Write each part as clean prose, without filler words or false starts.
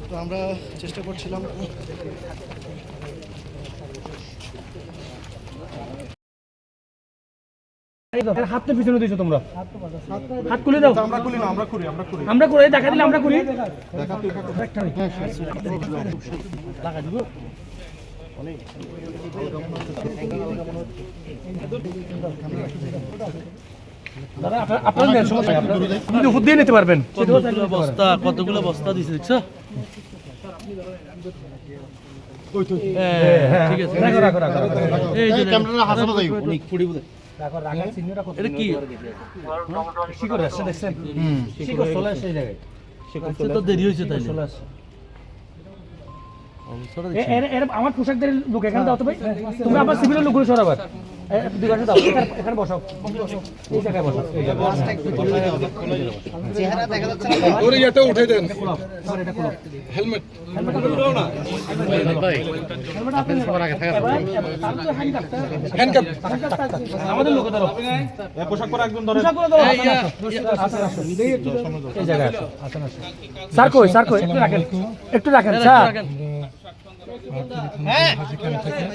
তো আমরা চেষ্টা করছিলাম হাতটা পিছনে দিয়েছো তোমরা, হাত খুলে দাও। আমরা খুলি না, আমরা করে দেখা দিলে আমরা করি। দাদা আপনারা সমস্যা আপনি উপর দিয়ে নিতে পারবেন। কতগুলো বস্তা দিছে দেখছো? ঠিক আছে, রাখো রাখো রাখো। এই যে ক্যামেরাটা হাসানো যাই অনেক পুরি বলে রাখো রাখার চিহ্নটা কত? এটা কি শিকড় আসছে দেখছেন? শিকড় চলে আসছে এই জায়গায়। আজকে তো দেরি হয়েছে তাইলে। চলে আসছে। আমার পোশাকদের লোক এখানে দাও তো ভাই। তুমি আবার সিভিলের লোকগুলো সরাবার। দুই ঘন্টা দাও, এখানে বসাও, এই জায়গায় বসাও। চেহারা দেখা যাচ্ছে না। ওরে এটা উঠাই দেন। হেলমেট দাও না ভাই। হেলমেট আপনি সবার আগে থাকা হ্যান্ডকাপ আমাদের লোক ধরো। পোশাক পরা একজন ধরে। পোশাক ধরো। এই জায়গায় আসো, আসেন আসেন। স্যার কই, স্যার কই, একটু রাখেন, একটু রাখেন স্যার।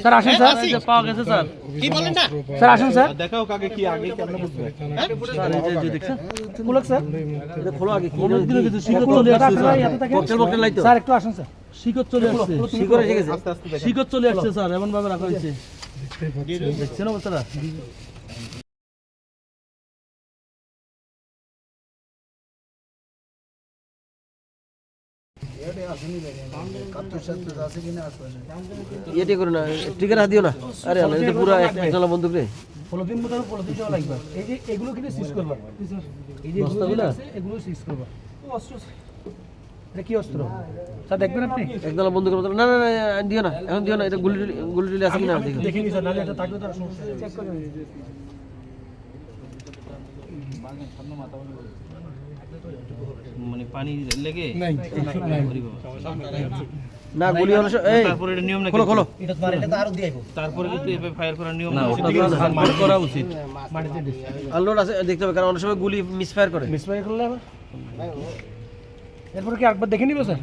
স্যার আসেন স্যার। পাওয়া গেছে স্যার। কি বলেন না স্যার আসেন স্যার। দেখাও কাকে কি আগে কেমনে বুঝবে স্যার এই যে দেখছেন? মুলক স্যার, এটা খোলো আগে। অনেকগুলো কিছু শিকড় চলে আসছে স্যার। বক্সের লাইট তো। স্যার একটু আসেন স্যার। শিকড় চলে আসছে। শিকড় এসে গেছে। শিকড় চলে আসছে স্যার, এমন ভাবে রাখা হয়েছে। দেখছেন অবস্থাটা? ইয়েটি করো না, টিকার হাত দিও না। আরে আল্লাহ, এটা পুরো একটা বন্দুক রে। পলিথিন বোতল পলিথিন দেওয়া লাগবে। এই যে এগুলো কিন্তু সিজ করবা, এই যে বস্তাগুলো আছে এগুলো সিজ করবা। অস্ত্র এটা কি অস্ত্র স্যার দেখবেন আপনি? একদলা বন্দুকের মতো। না না না, দিও না, এখন দিও না। এটা গুলি টুলি আছে কিনা দেখো। দেখিনি স্যার, নাহলে এটা থাকলে তার সমস্যা চেক করে মানে পানি লেগে না গুলি অনেক এই তারপরে এটা নিয়ম নাকি? খোলো খোলো। এটা তো আরো দিয়ে আইবো। তারপরে কিন্তু এভাবে ফায়ার করার নিয়ম না, ওটা তো হাত করা উচিত। মাটিতে দিস আনলোড আছে দেখতে হবে, কারণ অনেক সময় গুলি মিসফায়ার করে। মিসফায়ার করলে আবার এরপর কি একবার দেখে নিব স্যার?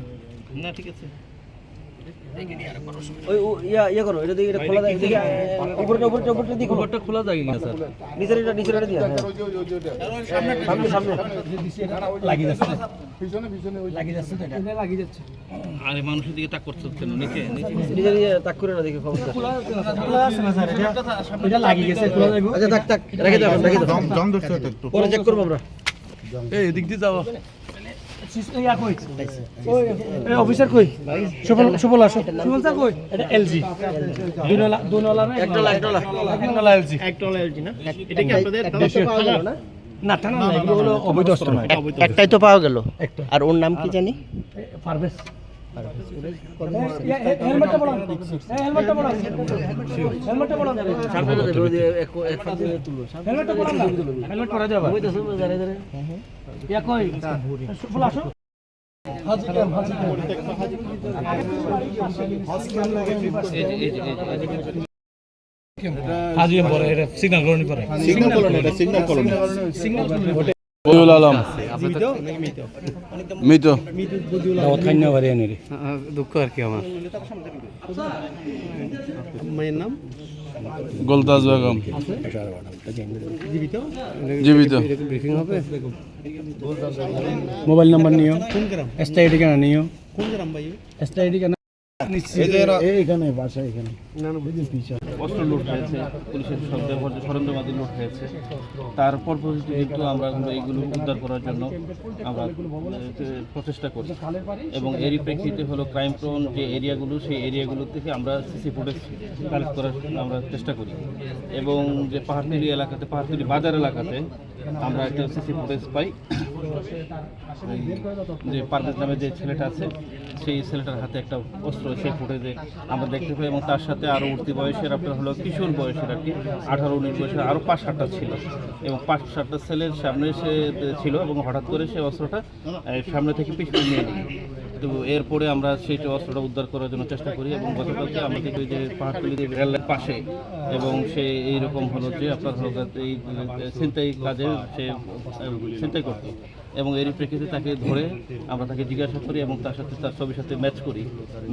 না ঠিক আছে। ওই ইয়া করো, এটা দিয়ে এটা খোলা যায়। দেখি উপরটা দিয়ে খোলো। উপরটা খোলা যায় কিনা স্যার? নিচের এটা দিয়া। সামনে সামনে লাগিয়ে যাচ্ছে, পিছনে ওই লাগিয়ে যাচ্ছে তো, এটা লাগিয়ে যাচ্ছে। আরে মানুষের দিকে তাক করতে কেন? নিচে নিজে তাক করে না দেখি খবরটা। খোলা আছে না স্যার? এটা লাগিয়ে গেছে, খোলা যাইবো। আচ্ছা থাক রেখে দাও, রেখে দাও। জং ধরছে তো একটু পরে চেক করব আমরা। এই এদিক দিয়ে যাও। ইয়া কই ওই এই অফিসার কই? সুবল আসো। সুবল স্যার কই? এটা এলজি দুই নলা না? এক ডলা এলজি। এক টলা এলজি না এটা কি আপনাদের না থানা না, এগুলো হলো অবৈধ অস্ত্র নয়। একটাই তো পাওয়া গেল। একটা আর ওর নাম কি জানি? পারভেজ। হেলমেটটা বলান, হেলমেটটা বলান, হেলমেটটা বলান, সামনে দেবে ওই এক ফাঁক দিয়ে তুলো। হেলমেটটা বলান, হেলমেট পরা যাবে। ওই তো শুনুন জারে জারে। ইয়া কই? সুবল আসো। হাজি পরে এটা সিগন্যাল কলোনি পরে। সিগন্যাল কলোনি, এটা সিগন্যাল কলোনি। বদিউল আলম মৃত। দুঃখ আর কি আমার। মায়ের নাম গোলতাজ বেগম জীবিত। ব্রিফিং হবে মোবাইল নাম্বার নিও, কোন গ্রাম এসটিআইডি কেন নিও, কোন গ্রাম ভাই এসটিআইডি কেন এইখানে বাসা এখানে অস্ত্র লুট হয়েছে, পুলিশের সরঞ্জামাদি লুট হয়েছে। তারপর কিন্তু আমরা এইগুলো উদ্ধার করার জন্য আমরা প্রচেষ্টা করি এবং এরই প্রেক্ষিতে হলো ক্রাইম প্রোন যে এরিয়াগুলো, সেই এরিয়াগুলো থেকে আমরা সিসি ফুটেজ কালেক্ট করার আমরা চেষ্টা করি এবং যে পাহাড়তলি এলাকাতে, পাহাড়তলি বাজার এলাকাতে আমরা একটা সিসি ফুটেজ পাই যে পারভেজ নামে যে ছেলেটা আছে, সেই ছেলেটার হাতে একটা অস্ত্র সেই ফুটেজে আমরা দেখতে পাই এবং তার সাথে আরও উঠতি বয়সের আপনার হলো কিশোর বয়সের আর কি 18-19 বয়সের আরও 5-7টা ছিল এবং 5-7টা ছেলের সামনে সে ছিল এবং হঠাৎ করে সে অস্ত্রটা সামনে থেকে পিছনে নিয়ে নিল। তো এরপরে আমরা সেইটা অস্ত্রটা উদ্ধার করার জন্য চেষ্টা করি এবং গতকালকে আমাদের ওই যে পাহাড়তলি রেলের পাশে এবং সে এইরকম হলো যে আপনার হলো এই ছিনতাই কাজে সে ছিনতাই করতো এবং এর প্রেক্ষিতে তাকে ধরে আমরা তাকে জিজ্ঞাসা করি এবং তার সাথে তার ছবির সাথে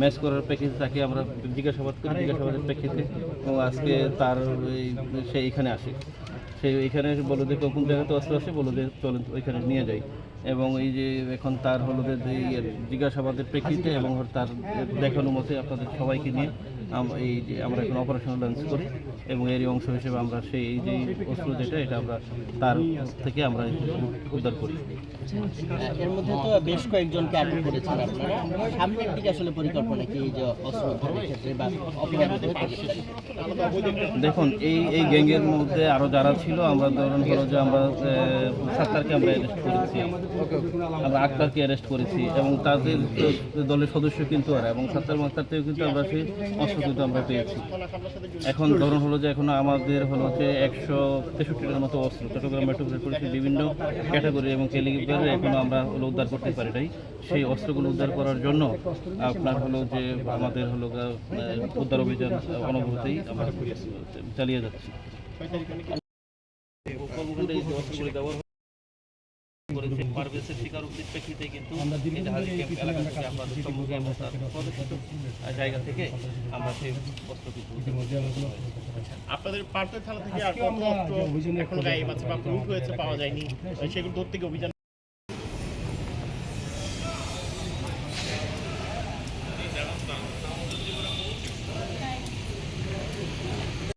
ম্যাচ করার প্রেক্ষিতে তাকে আমরা জিজ্ঞাসাবাদ করি, জিজ্ঞাসাবাদের প্রেক্ষিতে এবং আজকে তার সে এখানে আসে। সে এখানে বলো যে কোন জায়গাতে অস্ত্র আছে, বলো যে চলেন ওইখানে নিয়ে যাই এবং এই যে এখন তার হলো যে জিজ্ঞাসাবাদের প্রেক্ষিতে এবং তার দেখানো মতে আপনাদের সবাইকে নিয়ে এই যে আমরা এখন অপারেশন লঞ্চ করি এবং এরই অংশ হিসেবে আমরা সেই যে অস্ত্র যেটা এটা আমরা তার থেকে আমরা উদ্ধার করি। এর মধ্যে তো বেশ কয়েকজনকে আটক করেছেন আপনারা, সামনের দিকে আসলে পরিকল্পনা কি এই যে অস্ত্র উদ্ধারের ক্ষেত্রে বা অপরাধ দেখুন এই গ্যাংয়ের মধ্যে আরও যারা ছিল আমরা ধরুন হলো যে আমরা সাত্তারকে আমরা অ্যারেস্ট করেছি, আমরা আক্তারকে অ্যারেস্ট করেছি এবং তাদের দলের সদস্য কিন্তু আর এবং সাত্তার মাক্তার থেকেও কিন্তু আমরা সেই অস্ত্র কিন্তু আমরা পেয়েছি। এখন ধরুন হলো যে এখন আমাদের হলো যে 163টার মতো অস্ত্র চট্টগ্রাম মেট্রোপলিটন পুলিশের বিভিন্ন ক্যাটাগরি এবং ক্যালিবারে এখনো আমরা হলো উদ্ধার করতে পারি নাই। সেই অস্ত্রগুলো উদ্ধার করার জন্য আপনার হলো যে আমাদের হলো উদ্ধার অভিযান অনবরতই আমরা চালিয়ে যাচ্ছি। পারভেজের স্বীকারোক্তির প্রেক্ষিতে কিন্তু এলাকা থেকে আমরা জায়গা থেকে আমরা সেই অস্ত্র কিন্তু আপনাদের পার্থের থানা থেকে আর কত অস্ত্র এখনো গায়ে আছে বা প্রুফ হয়েছে পাওয়া যায়নি, সেগুলো ধরতে গিয়ে অভিযান